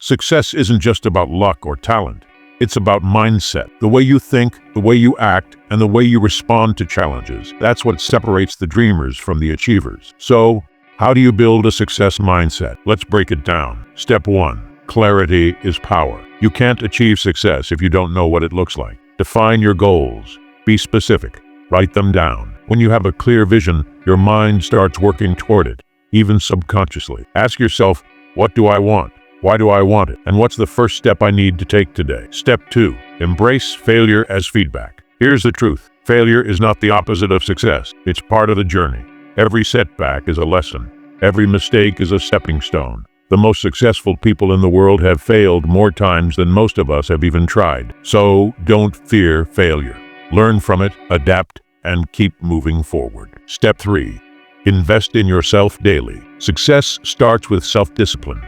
Success isn't just about luck or talent. It's about mindset, the way you think, the way you act, and the way you respond to challenges. That's what separates the dreamers from the achievers. So, how do you build a success mindset? Let's break it down. Step 1. Clarity is power. You can't achieve success if you don't know what it looks like. Define your goals. Be specific. Write them down. When you have a clear vision, your mind starts working toward it, even subconsciously. Ask yourself, what do I want? Why do I want it? And what's the first step I need to take today? Step 2. Embrace failure as feedback. Here's the truth. Failure is not the opposite of success. It's part of the journey. Every setback is a lesson. Every mistake is a stepping stone. The most successful people in the world have failed more times than most of us have even tried. So don't fear failure. Learn from it, adapt, and keep moving forward. Step 3. Invest in yourself daily. Success starts with self-discipline.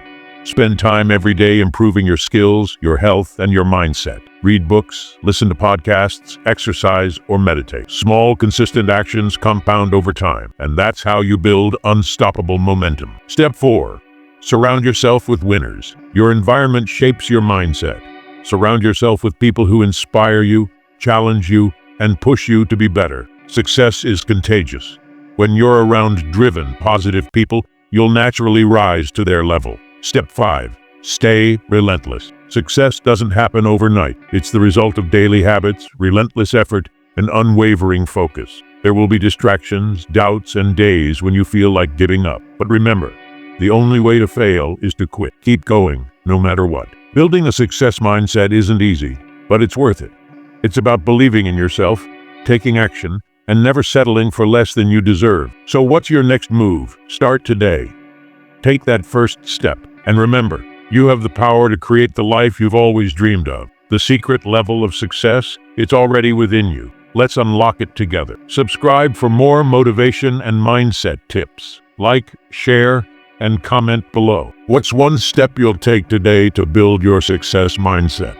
Spend time every day improving your skills, your health, and your mindset. Read books, listen to podcasts, exercise, or meditate. Small, consistent actions compound over time, and that's how you build unstoppable momentum. Step 4. Surround yourself with winners. Your environment shapes your mindset. Surround yourself with people who inspire you, challenge you, and push you to be better. Success is contagious. When you're around driven, positive people, you'll naturally rise to their level. Step 5. Stay relentless. Success doesn't happen overnight. It's the result of daily habits, relentless effort, and unwavering focus. There will be distractions, doubts, and days when you feel like giving up. But remember, the only way to fail is to quit. Keep going, no matter what. Building a success mindset isn't easy, but it's worth it. It's about believing in yourself, taking action, and never settling for less than you deserve. So what's your next move? Start today. Take that first step. And remember, you have the power to create the life you've always dreamed of. The secret level of success, it's already within you. Let's unlock it together. Subscribe for more motivation and mindset tips. Like, share, and comment below. What's one step you'll take today to build your success mindset?